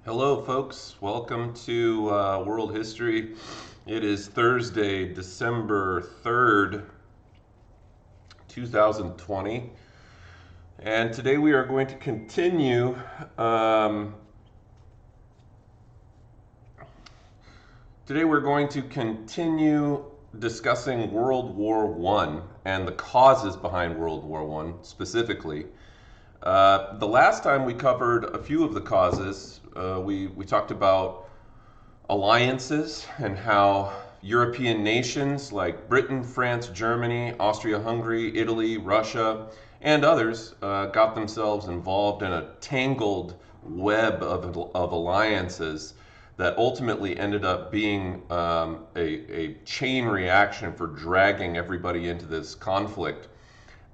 Hello, folks. Welcome to World History. It is Thursday, December 3rd, 2020. And today we are going to continue discussing World War I and the causes behind World War I specifically. The last time we covered a few of the causes. We talked about alliances and how European nations like Britain, France, Germany, Austria-Hungary, Italy, Russia, and others got themselves involved in a tangled web of alliances that ultimately ended up being a chain reaction for dragging everybody into this conflict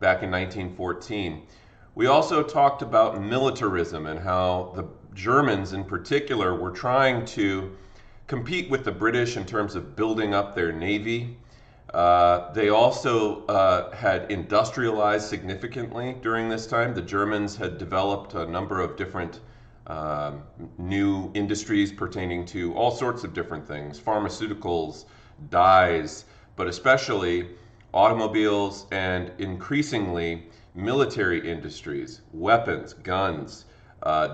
back in 1914. We also talked about militarism and how the Germans in particular were trying to compete with the British in terms of building up their navy. They also had industrialized significantly during this time. The Germans had developed a number of different new industries pertaining to all sorts of different things, pharmaceuticals, dyes, but especially automobiles and increasingly military industries, weapons, guns,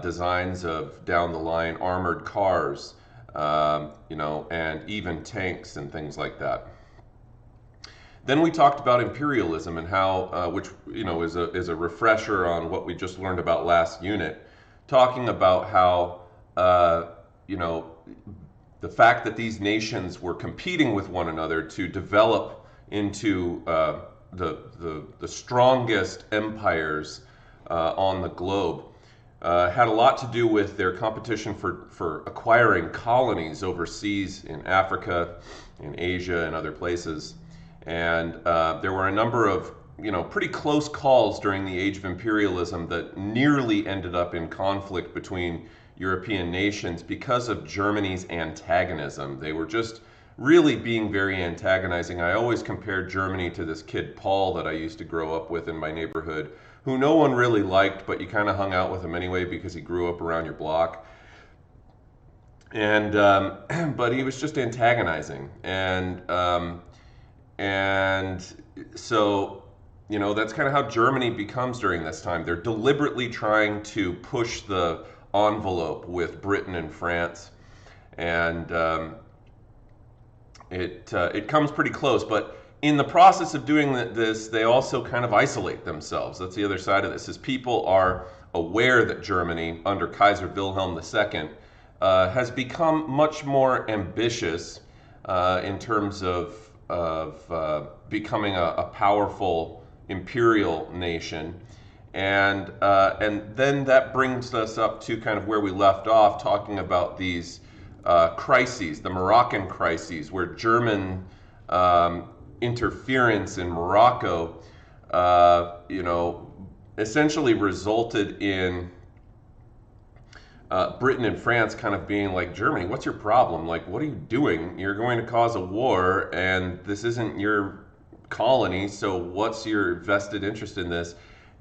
designs of down the line armored cars, and even tanks and things like that. Then we talked about imperialism and how, which is a refresher on what we just learned about last unit, talking about how the fact that these nations were competing with one another to develop into the strongest empires on the globe had a lot to do with their competition for acquiring colonies overseas in Africa, in Asia, and other places. And there were a number of pretty close calls during the age of imperialism that nearly ended up in conflict between European nations because of Germany's antagonism. They were just really being very antagonizing. I always compared Germany to this kid Paul that I used to grow up with in my neighborhood, who no one really liked, but you kind of hung out with him anyway because he grew up around your block. And but he was just antagonizing, and so that's kind of how Germany becomes during this time. They're deliberately trying to push the envelope with Britain and France, and it comes pretty close. But in the process of doing this, they also kind of isolate themselves. That's the other side of this, is people are aware that Germany, under Kaiser Wilhelm II, has become much more ambitious in terms of becoming a powerful imperial nation. And then that brings us up to kind of where we left off, talking about these crises, the Moroccan crises, where German interference in Morocco, essentially resulted in Britain and France kind of being like, Germany, what's your problem? Like, what are you doing? You're going to cause a war, and this isn't your colony, so what's your vested interest in this?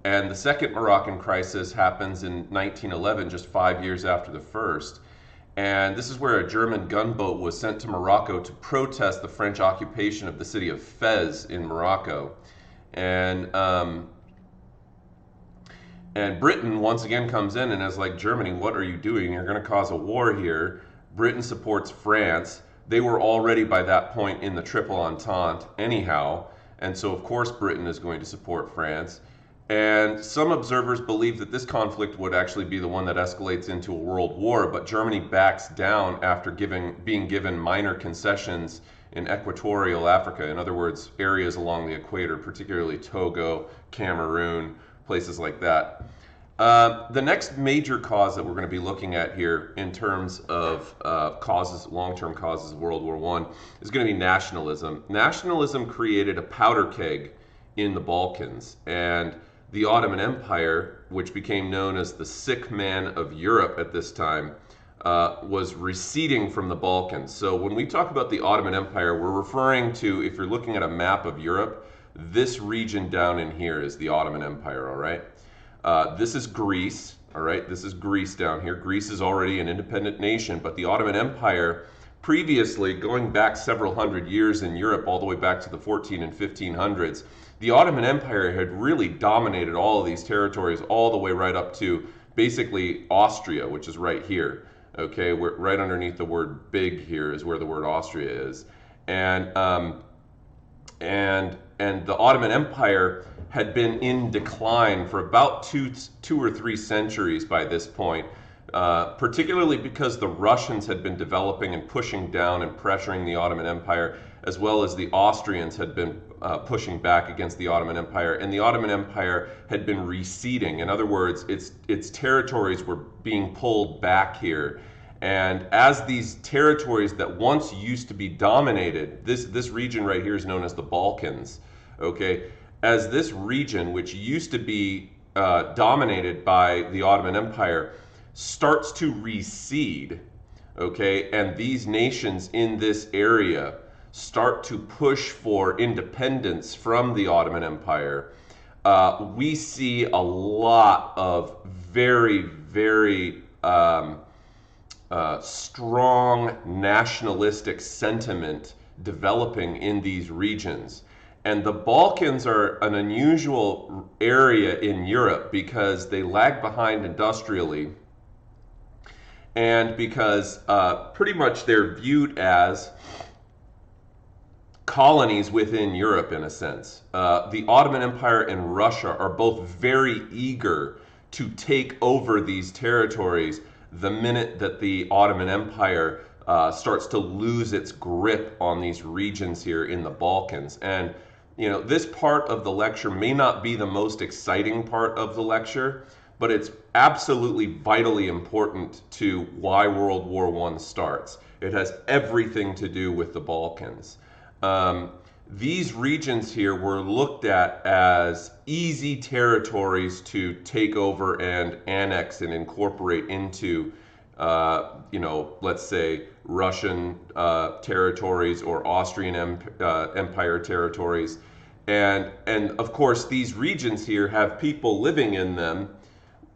And the second Moroccan crisis happens in 1911, just 5 years after the first. And this is where a German gunboat was sent to Morocco to protest the French occupation of the city of Fez in Morocco. And Britain once again comes in and is like, Germany, what are you doing? You're going to cause a war here. Britain supports France. They were already by that point in the Triple Entente anyhow. And so of course Britain is going to support France. And some observers believe that this conflict would actually be the one that escalates into a world war, but Germany backs down after being given minor concessions in equatorial Africa, in other words, areas along the equator, particularly Togo, Cameroon, places like that. The next major cause that we're going to be looking at here in terms of causes, long-term causes of World War I, is going to be nationalism. Nationalism created a powder keg in the Balkans, and the Ottoman Empire, which became known as the sick man of Europe at this time, was receding from the Balkans. So when we talk about the Ottoman Empire, we're referring to, if you're looking at a map of Europe, this region down in here is the Ottoman Empire, all right? This is Greece, all right? This is Greece down here. Greece is already an independent nation, but the Ottoman Empire, previously, going back several hundred years in Europe, all the way back to the 14 and 1500s, the Ottoman Empire had really dominated all of these territories all the way right up to basically Austria, which is right here. Okay, we're right underneath the word big here is where the word Austria is. And the Ottoman Empire had been in decline for about two or three centuries by this point, particularly because the Russians had been developing and pushing down and pressuring the Ottoman Empire, as well as the Austrians had been pushing back against the Ottoman Empire, and the Ottoman Empire had been receding. In other words, its territories were being pulled back here. And as these territories that once used to be dominated, this region right here is known as the Balkans, okay? As this region, which used to be dominated by the Ottoman Empire, starts to recede, okay, and these nations in this area start to push for independence from the Ottoman Empire, we see a lot of very, very strong nationalistic sentiment developing in these regions. And the Balkans are an unusual area in Europe because they lag behind industrially, and because pretty much they're viewed as colonies within Europe, in a sense. The Ottoman Empire and Russia are both very eager to take over these territories the minute that the Ottoman Empire starts to lose its grip on these regions here in the Balkans. And you know, this part of the lecture may not be the most exciting part of the lecture, but it's absolutely vitally important to why World War I starts. It has everything to do with the Balkans. These regions here were looked at as easy territories to take over and annex and incorporate into, you know, let's say Russian territories or Austrian Empire territories. And of course, these regions here have people living in them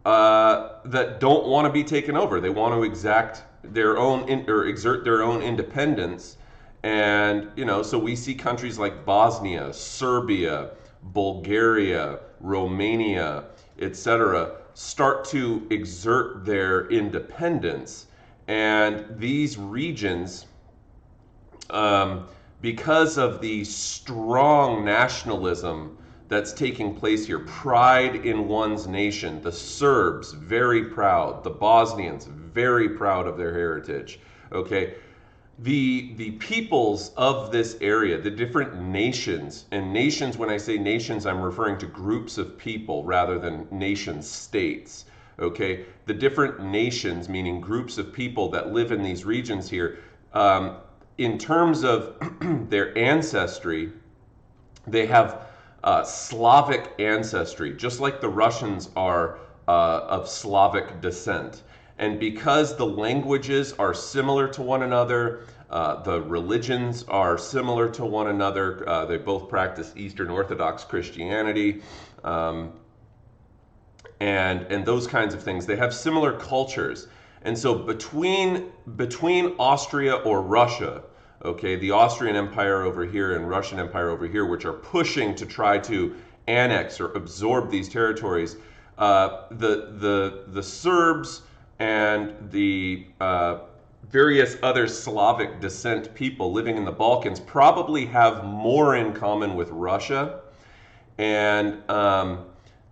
that don't want to be taken over. They want to exact their own exert their own independence. And, you know, so we see countries like Bosnia, Serbia, Bulgaria, Romania, etc., start to exert their independence. And these regions because of the strong nationalism that's taking place here, pride in one's nation. The Serbs, very proud. The Bosnians, very proud of their heritage. Okay, the peoples of this area, the different nations, and nations, when I say nations, I'm referring to groups of people rather than nation states. Okay, the different nations, meaning groups of people that live in these regions here, in terms of their ancestry, they have Slavic ancestry, just like the Russians are of Slavic descent. And because the languages are similar to one another, the religions are similar to one another, they both practice Eastern Orthodox Christianity, and those kinds of things. They have similar cultures. And so between Austria or Russia, okay, the Austrian Empire over here and Russian Empire over here, which are pushing to try to annex or absorb these territories, the Serbs and the various other Slavic descent people living in the Balkans probably have more in common with Russia. And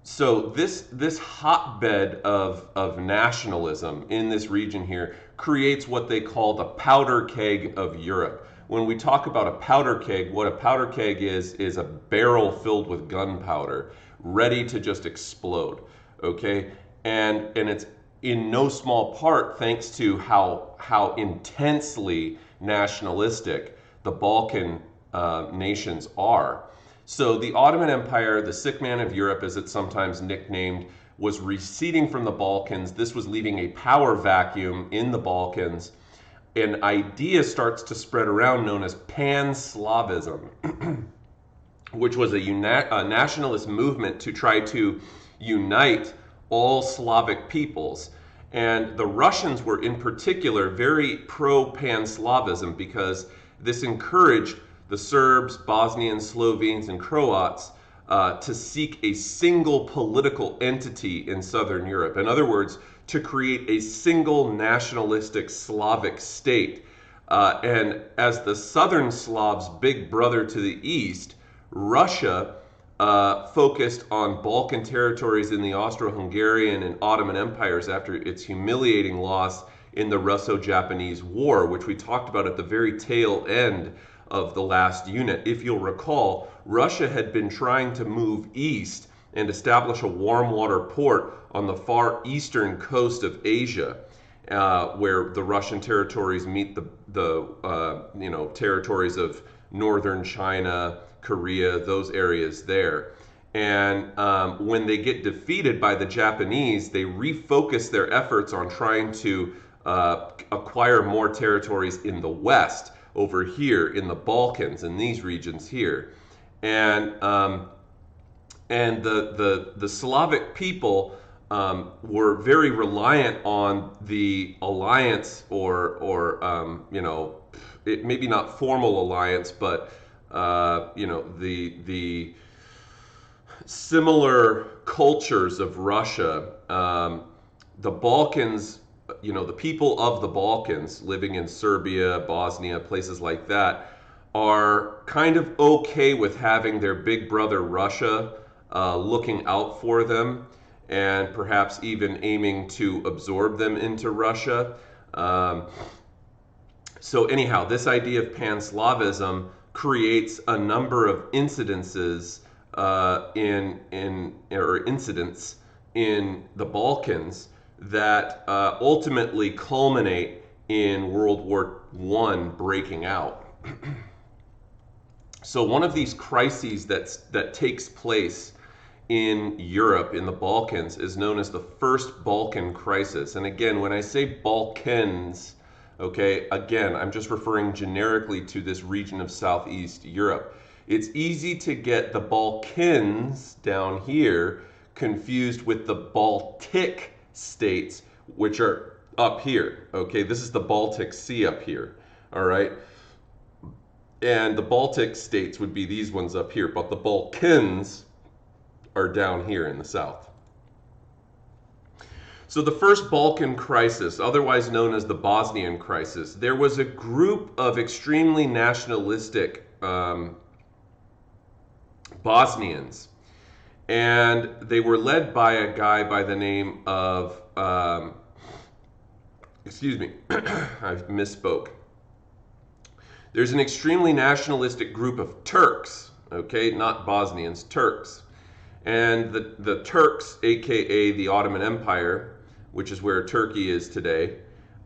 so this hotbed of nationalism in this region here creates what they call the powder keg of Europe. When we talk about a powder keg, what a powder keg is a barrel filled with gunpowder, ready to just explode. Okay, and it's in no small part thanks to how intensely nationalistic the Balkan nations are. So the Ottoman Empire, the sick man of Europe as it's sometimes nicknamed, was receding from the Balkans. This was leaving a power vacuum in the Balkans. An idea starts to spread around known as Pan-Slavism, which was a nationalist movement to try to unite all Slavic peoples. And the Russians were in particular very pro-Pan-Slavism because this encouraged the Serbs, Bosnians, Slovenes, and Croats to seek a single political entity in Southern Europe. In other words, to create a single nationalistic Slavic state. And as the Southern Slavs' big brother to the east, Russia focused on Balkan territories in the Austro-Hungarian and Ottoman empires after its humiliating loss in the Russo-Japanese War, which we talked about at the very tail end of the last unit. If you'll recall, Russia had been trying to move east and establish a warm water port on the far eastern coast of Asia, where the Russian territories meet the territories of northern China, Korea, those areas there. And when they get defeated by the Japanese, they refocus their efforts on trying to acquire more territories in the west, over here in the Balkans, in these regions here. And the Slavic people were very reliant on the alliance it maybe not formal alliance, but the similar cultures of Russia. The Balkans, the people of the Balkans living in Serbia, Bosnia, places like that, are kind of okay with having their big brother Russia looking out for them and perhaps even aiming to absorb them into Russia. So anyhow, this idea of Pan-Slavism creates a number of incidences incidents in the Balkans that ultimately culminate in World War I breaking out. So one of these crises that takes place in Europe, in the Balkans, is known as the First Balkan Crisis. And again, when I say Balkans, okay, again, I'm just referring generically to this region of Southeast Europe. It's easy to get the Balkans down here confused with the Baltic states, which are up here. Okay, this is the Baltic Sea up here. All right, and the Baltic states would be these ones up here, but the Balkans are down here in the south. So the First Balkan Crisis, otherwise known as the Bosnian Crisis, there was a group of extremely nationalistic Bosnians, and they were led by a guy by the name of, excuse me, I misspoke. There's an extremely nationalistic group of Turks, okay, not Bosnians, Turks. And the Turks, aka the Ottoman Empire, which is where Turkey is today,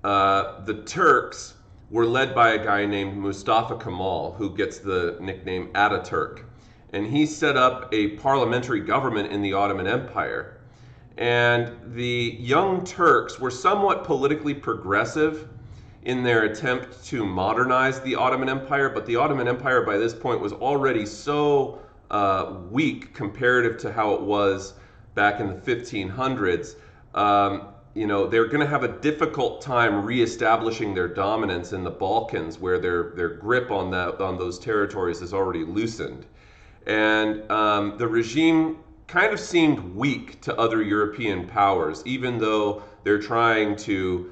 the Turks were led by a guy named Mustafa Kemal, who gets the nickname Ataturk. And he set up a parliamentary government in the Ottoman Empire. And the Young Turks were somewhat politically progressive in their attempt to modernize the Ottoman Empire, but the Ottoman Empire by this point was already so weak comparative to how it was back in the 1500s. You know, they're going to have a difficult time reestablishing their dominance in the Balkans, where their grip on those territories is already loosened. And the regime kind of seemed weak to other European powers, even though they're trying to,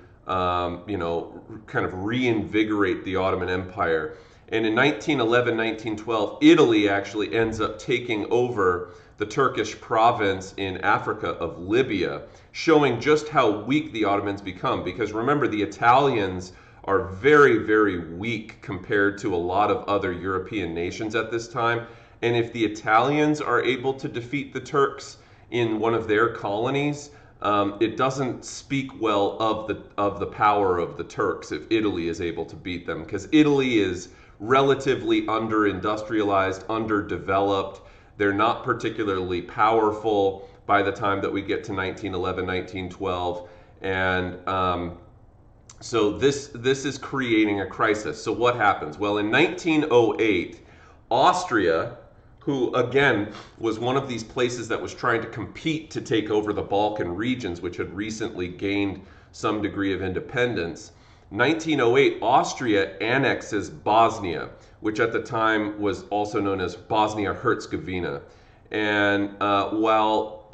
you know, kind of reinvigorate the Ottoman Empire. And in 1911, 1912, Italy actually ends up taking over the Turkish province in Africa of Libya, showing just how weak the Ottomans become. Because remember, the Italians are very, very weak compared to a lot of other European nations at this time. And if the Italians are able to defeat the Turks in one of their colonies, it doesn't speak well of the power of the Turks if Italy is able to beat them, because Italy is relatively under-industrialized, underdeveloped. They're not particularly powerful by the time that we get to 1911, 1912. And so this is creating a crisis. So what happens? Well, in 1908, Austria, who again was one of these places that was trying to compete to take over the Balkan regions, which had recently gained some degree of independence, 1908, Austria annexes Bosnia, which at the time was also known as Bosnia-Herzegovina. And while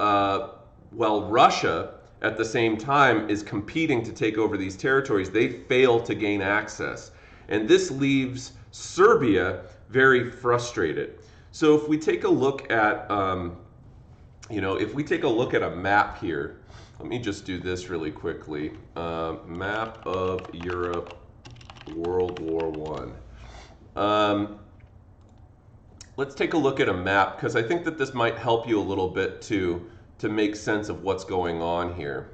Russia at the same time is competing to take over these territories, they fail to gain access. And this leaves Serbia very frustrated. So if we take a look at, if we take a look at a map here, let me just do this really quickly. Map of Europe, World War I. Let's take a look at a map, because I think that this might help you a little bit to make sense of what's going on here.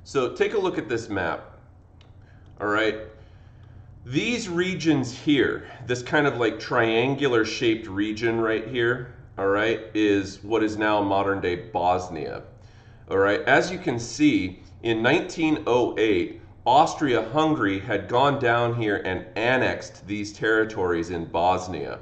So take a look at this map. All right. These regions here, this kind of like triangular shaped region right here, all right, is what is now modern day Bosnia. All right, as you can see, in 1908, Austria-Hungary had gone down here and annexed these territories in Bosnia.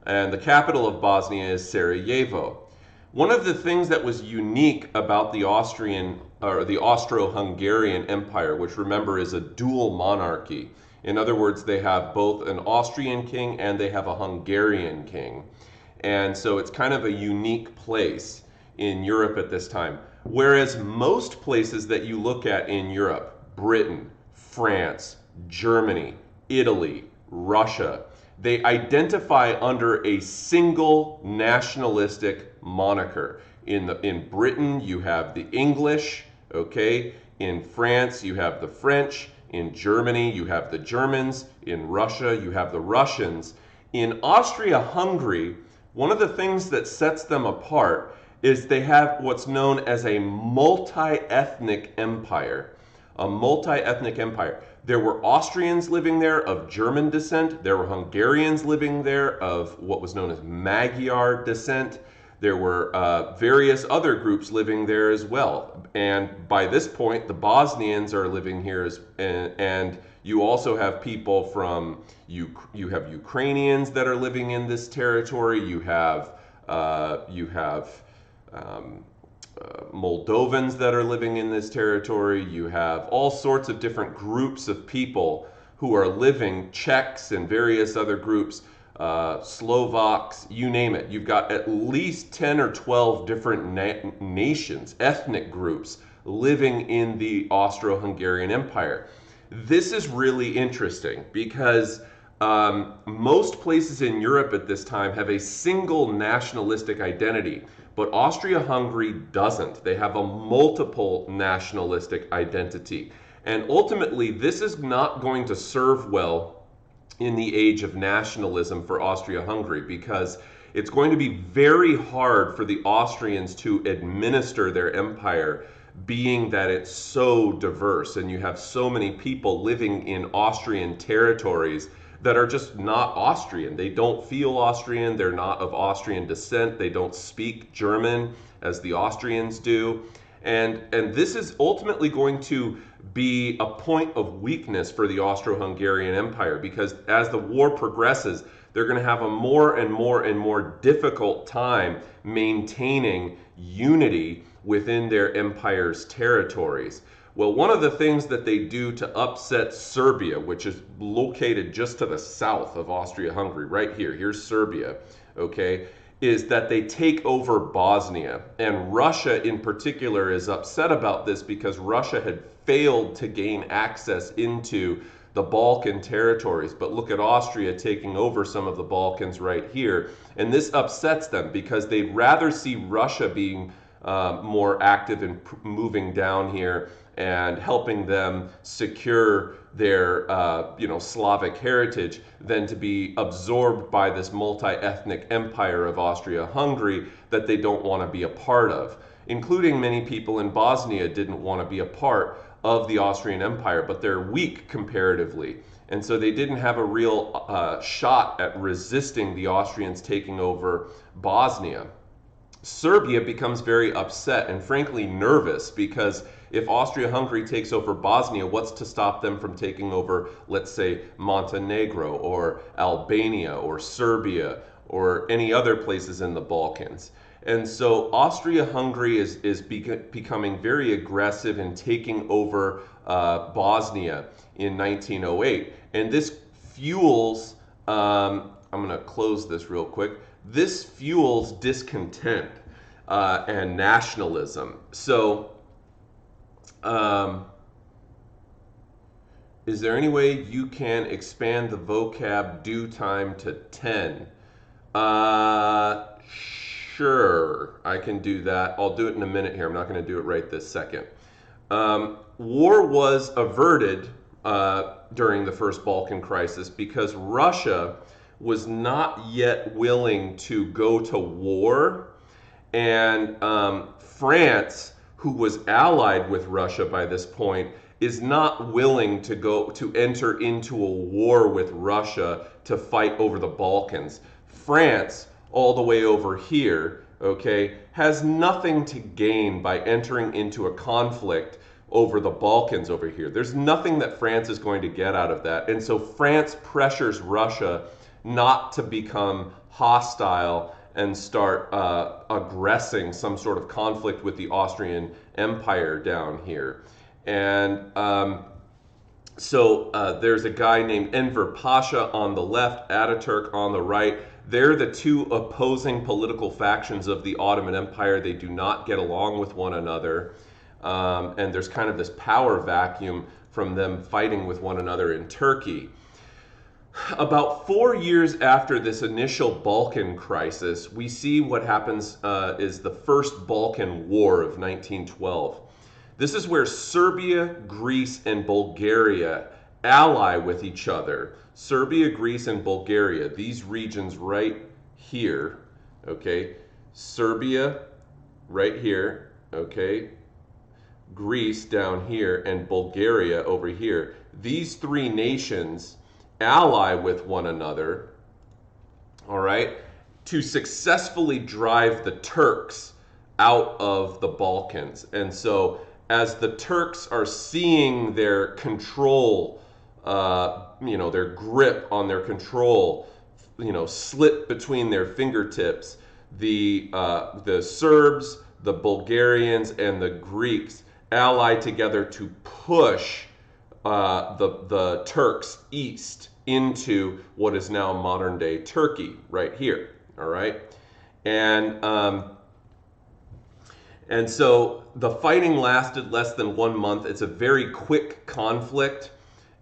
And the capital of Bosnia is Sarajevo. One of the things that was unique about the Austro-Hungarian Empire, which remember is a dual monarchy. In other words, they have both an Austrian king and they have a Hungarian king. And so it's kind of a unique place in Europe at this time. Whereas most places that you look at in Europe, Britain, France, Germany, Italy, Russia, they identify under a single nationalistic moniker. In Britain, you have the English, okay? In France, you have the French. In Germany, you have the Germans. In Russia, you have the Russians. In Austria-Hungary, one of the things that sets them apart is they have what's known as a multi-ethnic empire. A multi-ethnic empire. There were Austrians living there of German descent. There were Hungarians living there of what was known as Magyar descent. There were various other groups living there as well. And by this point, the Bosnians are living here, and you also have people from, you have Ukrainians that are living in this territory. You have Moldovans that are living in this territory. You have all sorts of different groups of people who are living, Czechs and various other groups, Slovaks, you name it. You've got at least 10 or 12 different nations, ethnic groups living in the Austro-Hungarian Empire. This is really interesting because most places in Europe at this time have a single nationalistic identity, but Austria-Hungary doesn't. They have a multiple nationalistic identity. And ultimately, this is not going to serve well in the age of nationalism for Austria-Hungary, because it's going to be very hard for the Austrians to administer their empire, being that it's so diverse and you have so many people living in Austrian territories that are just not Austrian. They don't feel Austrian, they're not of Austrian descent, they don't speak German as the Austrians do. And this is ultimately going to be a point of weakness for the Austro-Hungarian Empire, because as the war progresses, they're going to have a more and more difficult time maintaining unity within their empire's territories. Well, one of the things that they do to upset Serbia, which is located just to the south of Austria-Hungary, right here, here's Serbia, okay, is that they take over Bosnia. And Russia in particular is upset about this because Russia had failed to gain access into the Balkan territories. But look at Austria taking over some of the Balkans right here. And this upsets them because they'd rather see Russia being more active in moving down here and helping them secure their Slavic heritage than to be absorbed by this multi-ethnic empire of Austria-Hungary that they don't want to be a part of. Including many people in Bosnia didn't want to be a part of the Austrian Empire, but they're weak comparatively. And so they didn't have a real shot at resisting the Austrians taking over Bosnia. Serbia becomes very upset and frankly nervous, because if Austria-Hungary takes over Bosnia, what's to stop them from taking over, let's say, Montenegro or Albania or Serbia or any other places in the Balkans? And so Austria-Hungary is becoming very aggressive in taking over Bosnia in 1908. And this fuels, I'm going to close this real quick, this fuels discontent and nationalism. So is there any way you can expand the vocab due time to 10? Sure, I can do that. I'll do it in a minute here. I'm not going to do it right this second. War was averted during the First Balkan Crisis because Russia was not yet willing to go to war, and France, who was allied with Russia by this point, is not willing to enter into a war with Russia to fight over the Balkans. France, all the way over here, okay, has nothing to gain by entering into a conflict over the Balkans over here. There's nothing that France is going to get out of that. And so France pressures Russia not to become hostile and start aggressing some sort of conflict with the Austrian Empire down here. And so there's a guy named Enver Pasha on the left, Ataturk on the right. They're the two opposing political factions of the Ottoman Empire. They do not get along with one another. And there's kind of this power vacuum from them fighting with one another in Turkey. About 4 years after this initial Balkan crisis, we see what happens is the First Balkan War of 1912. This is where Serbia, Greece, and Bulgaria ally with each other. Serbia, Greece, and Bulgaria, these regions right here, okay? Serbia right here, okay? Greece down here, and Bulgaria over here. These three nations ally with one another, all right, to successfully drive the Turks out of the Balkans. And so as the Turks are seeing their control, their grip on their control, slip between their fingertips, the Serbs, the Bulgarians, and the Greeks ally together to push the Turks east into what is now modern-day Turkey, right here. All right, and so the fighting lasted less than 1 month. It's a very quick conflict.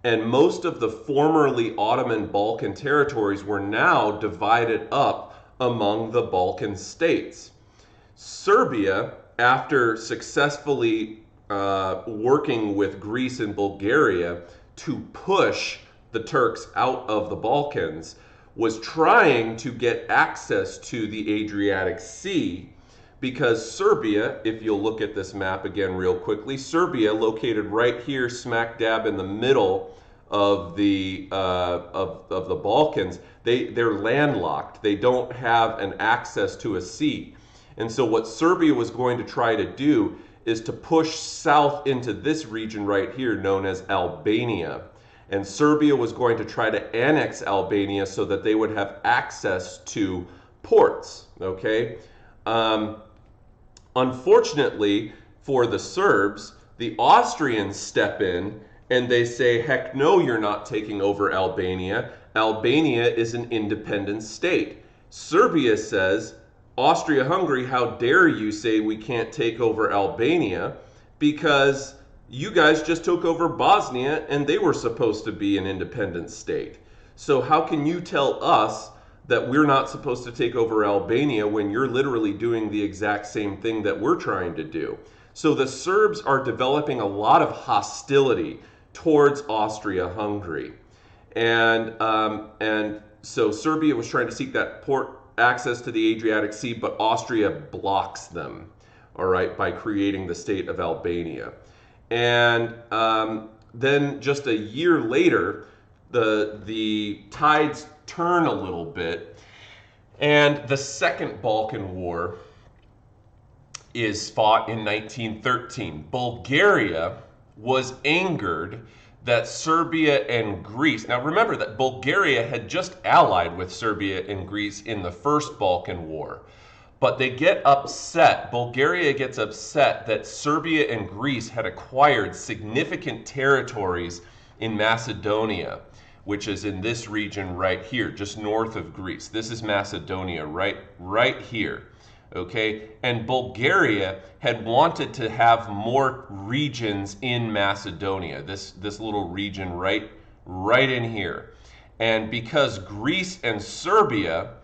And most of the formerly Ottoman Balkan territories were now divided up among the Balkan states. Serbia, after successfully working with Greece and Bulgaria to push the Turks out of the Balkans, was trying to get access to the Adriatic Sea, because Serbia, if you'll look at this map again real quickly, Serbia, located right here smack dab in the middle of the Balkans, they're landlocked. They don't have an access to a sea. And so what Serbia was going to try to do is to push south into this region right here known as Albania. And Serbia was going to try to annex Albania so that they would have access to ports, okay? Unfortunately for the Serbs, the Austrians step in and they say, heck no, you're not taking over Albania. Albania is an independent state. Serbia says, Austria-Hungary, how dare you say we can't take over Albania, because you guys just took over Bosnia and they were supposed to be an independent state. So how can you tell us that we're not supposed to take over Albania when you're literally doing the exact same thing that we're trying to do? So the Serbs are developing a lot of hostility towards Austria-Hungary. And so Serbia was trying to seek that port access to the Adriatic Sea, but Austria blocks them, all right, by creating the state of Albania. And then just a year later, the tides turn a little bit, and the Second Balkan War is fought in 1913. Bulgaria was angered that Serbia and Greece, now remember that Bulgaria had just allied with Serbia and Greece in the First Balkan War, but they get upset, Bulgaria gets upset that Serbia and Greece had acquired significant territories in Macedonia, which is in this region right here, just north of Greece. This is Macedonia right here. Okay, and Bulgaria had wanted to have more regions in Macedonia, this little region right in here. And because Greece and Serbia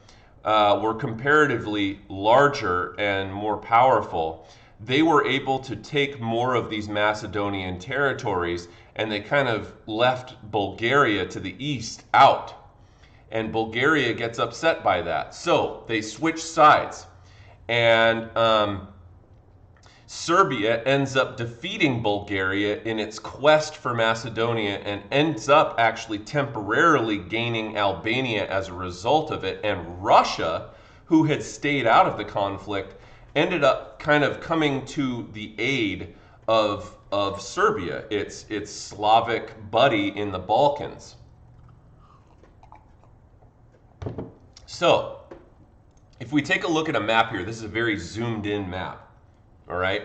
were comparatively larger and more powerful, they were able to take more of these Macedonian territories, and they kind of left Bulgaria to the east out. And Bulgaria gets upset by that. So they switch sides. And Serbia ends up defeating Bulgaria in its quest for Macedonia and ends up actually temporarily gaining Albania as a result of it. And Russia, who had stayed out of the conflict, ended up kind of coming to the aid of Serbia, its Slavic buddy in the Balkans. So, if we take a look at a map here, this is a very zoomed in map, all right?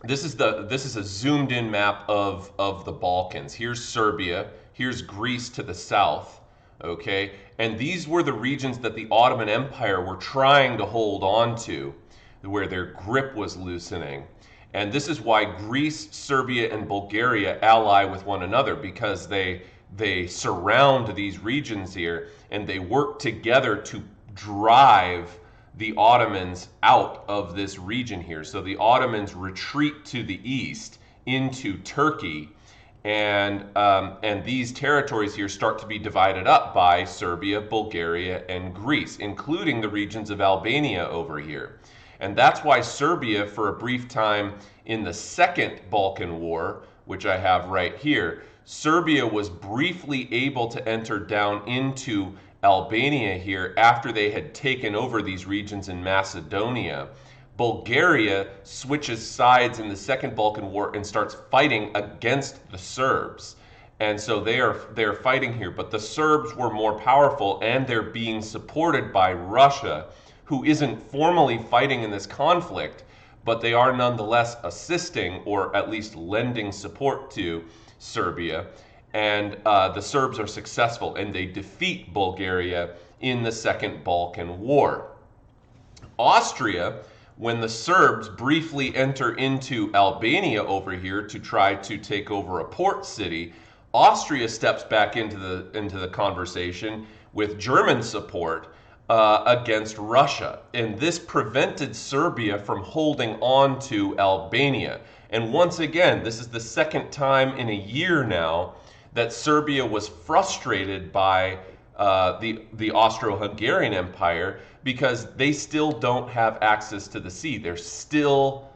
This is a zoomed in map of the Balkans. Here's Serbia, here's Greece to the south, okay? And these were the regions that the Ottoman Empire were trying to hold on to, where their grip was loosening. And this is why Greece, Serbia, and Bulgaria ally with one another, because they surround these regions here and they work together to drive the Ottomans out of this region here. So the Ottomans retreat to the east into Turkey, and these territories here start to be divided up by Serbia, Bulgaria, and Greece, including the regions of Albania over here. And that's why Serbia, for a brief time in the Second Balkan War, which I have right here, Serbia was briefly able to enter down into Albania here after they had taken over these regions in Macedonia. Bulgaria switches sides in the Second Balkan War and starts fighting against the Serbs. And so they're fighting here, but the Serbs were more powerful and they're being supported by Russia, who isn't formally fighting in this conflict, but they are nonetheless assisting or at least lending support to Serbia. And the Serbs are successful and they defeat Bulgaria in the Second Balkan War. Austria when the Serbs briefly enter into Albania over here to try to take over a port city, Austria steps back into the conversation with German support against Russia. And this prevented Serbia from holding on to Albania. And once again, this is the second time in a year now that Serbia was frustrated by the Austro-Hungarian Empire because they still don't have access to the sea. They are still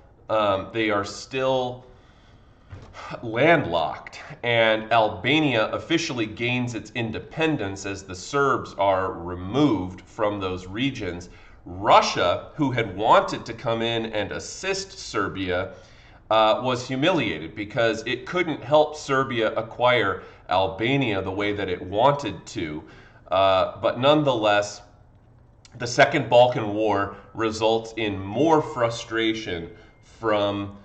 landlocked, and Albania officially gains its independence as the Serbs are removed from those regions. Russia, who had wanted to come in and assist Serbia, was humiliated because it couldn't help Serbia acquire Albania the way that it wanted to. But nonetheless, the Second Balkan War results in more frustration from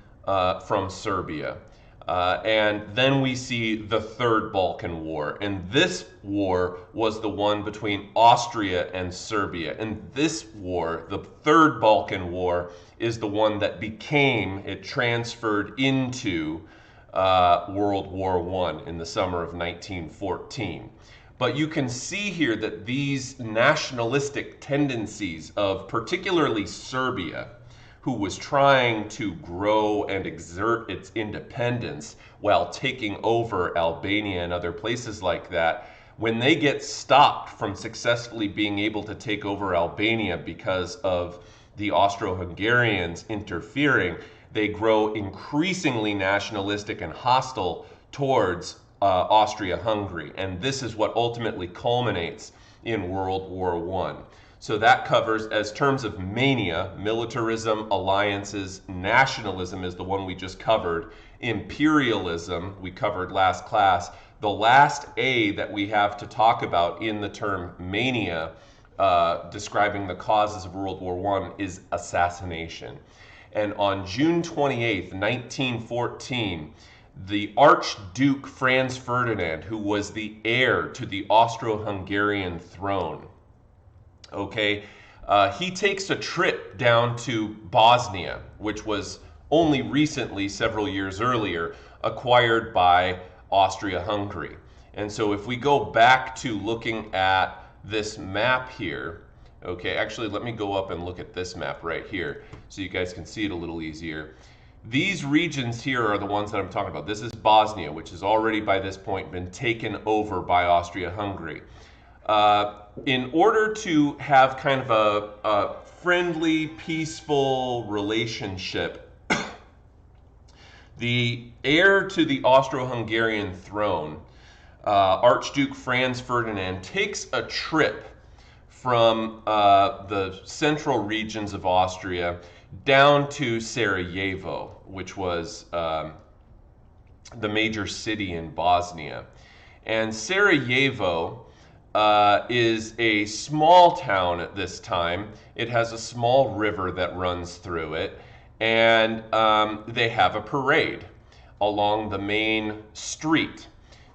Serbia. And then we see the Third Balkan War. And this war was the one between Austria and Serbia. And this war, the Third Balkan War, is the one that it transferred into World War I in the summer of 1914. But you can see here that these nationalistic tendencies of particularly Serbia, who was trying to grow and exert its independence while taking over Albania and other places like that, when they get stopped from successfully being able to take over Albania because of the Austro-Hungarians interfering, they grow increasingly nationalistic and hostile towards Austria-Hungary. And this is what ultimately culminates in World War I. So that covers, as terms of mania, militarism, alliances, nationalism is the one we just covered. Imperialism, we covered last class. The last A that we have to talk about in the term mania, describing the causes of World War I, is assassination. And on June 28th, 1914, the Archduke Franz Ferdinand, who was the heir to the Austro-Hungarian throne, he takes a trip down to Bosnia, which was only recently, several years earlier, acquired by Austria-Hungary. And so if we go back to looking at this map here, actually let me go up and look at this map right here so you guys can see it a little easier. These regions here are the ones that I'm talking about. This is Bosnia, which has already by this point been taken over by Austria-Hungary. In order to have kind of a friendly, peaceful relationship, the heir to the Austro-Hungarian throne, Archduke Franz Ferdinand, takes a trip from the central regions of Austria down to Sarajevo, which was the major city in Bosnia. And Sarajevo is a small town at this time. It has a small river that runs through it, and they have a parade along the main street.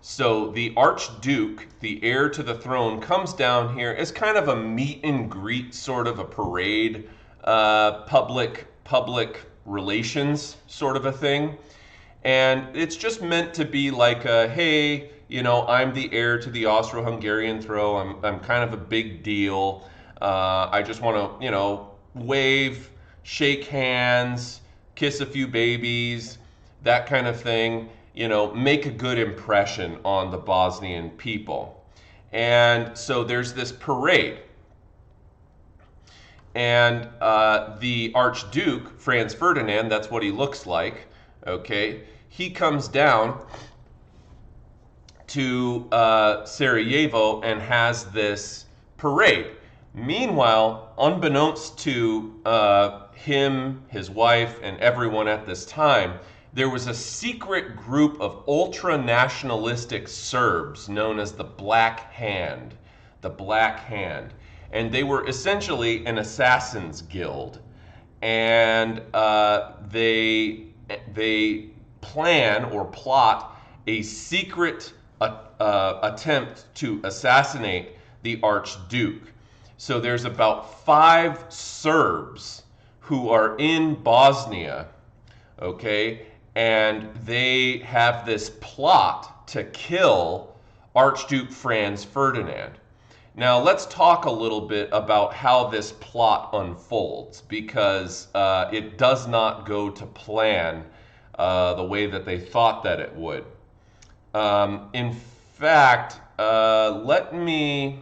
So the Archduke, the heir to the throne, comes down here as kind of a meet and greet sort of a parade, public relations sort of a thing. And it's just meant to be like a, hey, I'm the heir to the Austro-Hungarian throne. I'm kind of a big deal. I just want to, wave, shake hands, kiss a few babies, that kind of thing. Make a good impression on the Bosnian people. And so there's this parade. And the Archduke, Franz Ferdinand, that's what he looks like, he comes down to Sarajevo and has this parade. Meanwhile, unbeknownst to him, his wife, and everyone at this time, there was a secret group of ultra-nationalistic Serbs known as the Black Hand. The Black Hand. And they were essentially an assassins guild. And they plan or plot a secret attempt to assassinate the Archduke. So there's about 5 Serbs who are in Bosnia, okay, and they have this plot to kill Archduke Franz Ferdinand. Now, let's talk a little bit about how this plot unfolds, because it does not go to plan the way that they thought that it would. In fact, let me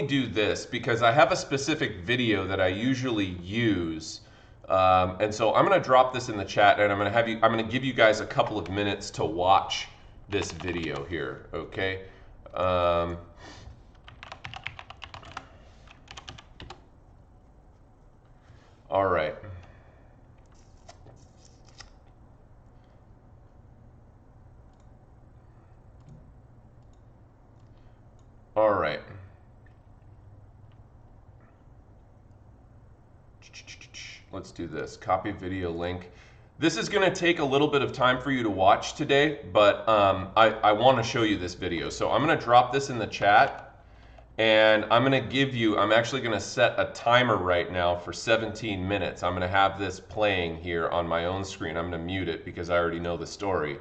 do this, because I have a specific video that I usually use. And so I'm going to drop this in the chat, and I'm going to give you guys a couple of minutes to watch this video here, okay? All right. All right. Let's do this. Copy video link. This is going to take a little bit of time for you to watch today, but I want to show you this video. So I'm going to drop this in the chat, and I'm actually going to set a timer right now for 17 minutes. I'm going to have this playing here on my own screen. I'm going to mute it because I already know the story.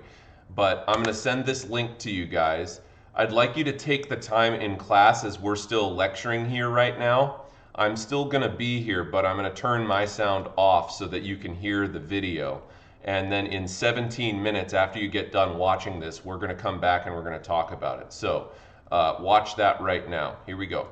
But I'm going to send this link to you guys. I'd like you to take the time in class, as we're still lecturing here right now. I'm still going to be here, but I'm going to turn my sound off so that you can hear the video. And then in 17 minutes after you get done watching this, we're going to come back and we're going to talk about it. So watch that right now. Here we go.